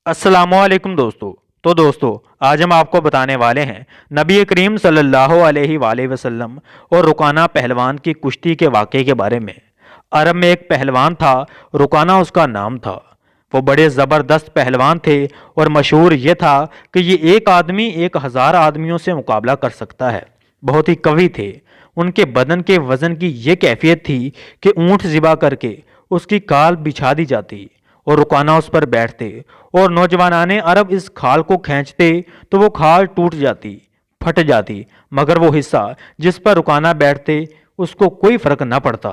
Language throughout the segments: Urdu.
السلام علیکم دوستو آج ہم آپ کو بتانے والے ہیں نبی کریم صلی اللہ علیہ وآلہ وسلم اور رکانہ پہلوان کی کشتی کے واقعے کے بارے میں۔ عرب میں ایک پہلوان تھا، رکانہ اس کا نام تھا۔ وہ بڑے زبردست پہلوان تھے اور مشہور یہ تھا کہ یہ ایک آدمی 1000 آدمیوں سے مقابلہ کر سکتا ہے۔ بہت ہی قوی تھے۔ ان کے بدن کے وزن کی یہ کیفیت تھی کہ اونٹ ذبح کر کے اس کی کال بچھا دی جاتی اور رکانہ اس پر بیٹھتے اور نوجوانان عرب اس کھال کو کھینچتے تو وہ کھال ٹوٹ جاتی، پھٹ جاتی، مگر وہ حصہ جس پر رکانہ بیٹھتے اس کو کوئی فرق نہ پڑتا۔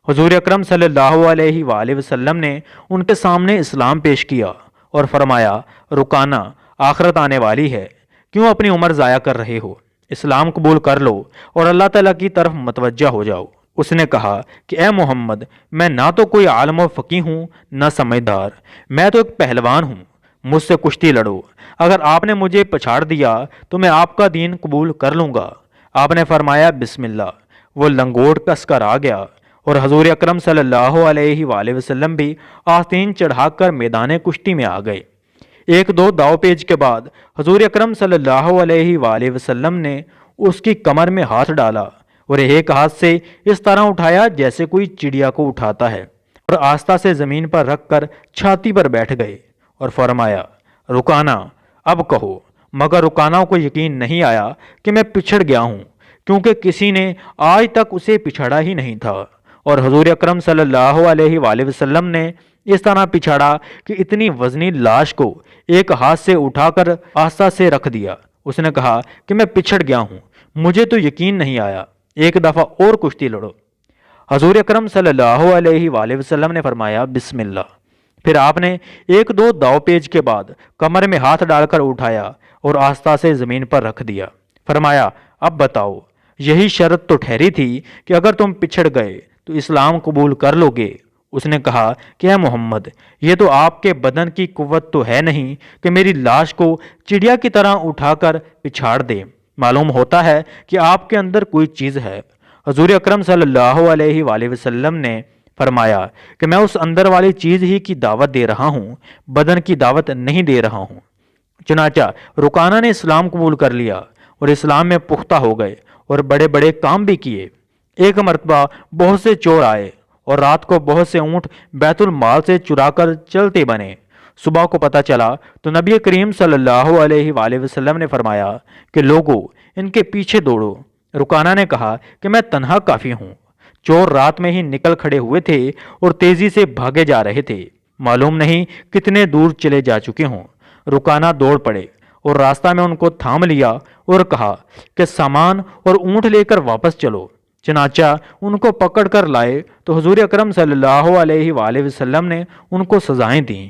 حضور اکرم صلی اللہ علیہ وآلہ وسلم نے ان کے سامنے اسلام پیش کیا اور فرمایا، رکانہ آخرت آنے والی ہے، کیوں اپنی عمر ضائع کر رہے ہو؟ اسلام قبول کر لو اور اللہ تعالیٰ کی طرف متوجہ ہو جاؤ۔ اس نے کہا کہ اے محمد، میں نہ تو کوئی عالم و فقیہ ہوں نہ سمجھدار، میں تو ایک پہلوان ہوں، مجھ سے کشتی لڑو، اگر آپ نے مجھے پچھاڑ دیا تو میں آپ کا دین قبول کر لوں گا۔ آپ نے فرمایا بسم اللہ، وہ لنگوٹ کس کر آ گیا اور حضور اکرم صلی اللہ علیہ وآلہ وسلم بھی آستین چڑھا کر میدان کشتی میں آ گئے۔ ایک دو داؤ پیچ کے بعد حضور اکرم صلی اللہ علیہ وآلہ وسلم نے اس کی کمر میں ہاتھ ڈالا اور ایک ہاتھ سے اس طرح اٹھایا جیسے کوئی چڑیا کو اٹھاتا ہے اور آستہ سے زمین پر رکھ کر چھاتی پر بیٹھ گئے اور فرمایا، رکانہ اب کہو۔ مگر رکانہ کو یقین نہیں آیا کہ میں پچھڑ گیا ہوں، کیونکہ کسی نے آج تک اسے پچھاڑا ہی نہیں تھا، اور حضور اکرم صلی اللہ علیہ وآلہ وسلم نے اس طرح پچھاڑا کہ اتنی وزنی لاش کو ایک ہاتھ سے اٹھا کر آستہ سے رکھ دیا۔ اس نے کہا کہ میں پچھڑ گیا ہوں، مجھے تو یقین نہیں آیا، ایک دفعہ اور کشتی لڑو۔ حضور اکرم صلی اللہ علیہ وآلہ وسلم نے فرمایا بسم اللہ۔ پھر آپ نے ایک دو داؤ پیچ کے بعد کمر میں ہاتھ ڈال کر اٹھایا اور آستہ سے زمین پر رکھ دیا۔ فرمایا، اب بتاؤ، یہی شرط تو ٹھہری تھی کہ اگر تم پچھڑ گئے تو اسلام قبول کر لو گے۔ اس نے کہا کہ اے محمد، یہ تو آپ کے بدن کی قوت تو ہے نہیں کہ میری لاش کو چڑیا کی طرح اٹھا کر پچھاڑ دے، معلوم ہوتا ہے کہ آپ کے اندر کوئی چیز ہے۔ حضور اکرم صلی اللہ علیہ وآلہ وسلم نے فرمایا کہ میں اس اندر والی چیز ہی کی دعوت دے رہا ہوں، بدن کی دعوت نہیں دے رہا ہوں۔ چنانچہ رکانہ نے اسلام قبول کر لیا اور اسلام میں پختہ ہو گئے اور بڑے بڑے کام بھی کیے۔ ایک مرتبہ بہت سے چور آئے اور رات کو بہت سے اونٹ بیت المال سے چرا کر چلتے بنے۔ صبح کو پتہ چلا تو نبی کریم صلی اللہ علیہ وآلہ وسلم نے فرمایا کہ لوگو، ان کے پیچھے دوڑو۔ رکانہ نے کہا کہ میں تنہا کافی ہوں۔ چور رات میں ہی نکل کھڑے ہوئے تھے اور تیزی سے بھاگے جا رہے تھے، معلوم نہیں کتنے دور چلے جا چکے ہوں۔ رکانہ دوڑ پڑے اور راستہ میں ان کو تھام لیا اور کہا کہ سامان اور اونٹ لے کر واپس چلو۔ چنانچہ ان کو پکڑ کر لائے تو حضور اکرم صلی اللہ علیہ وآلہ وسلم نے ان کو سزائیں دیں۔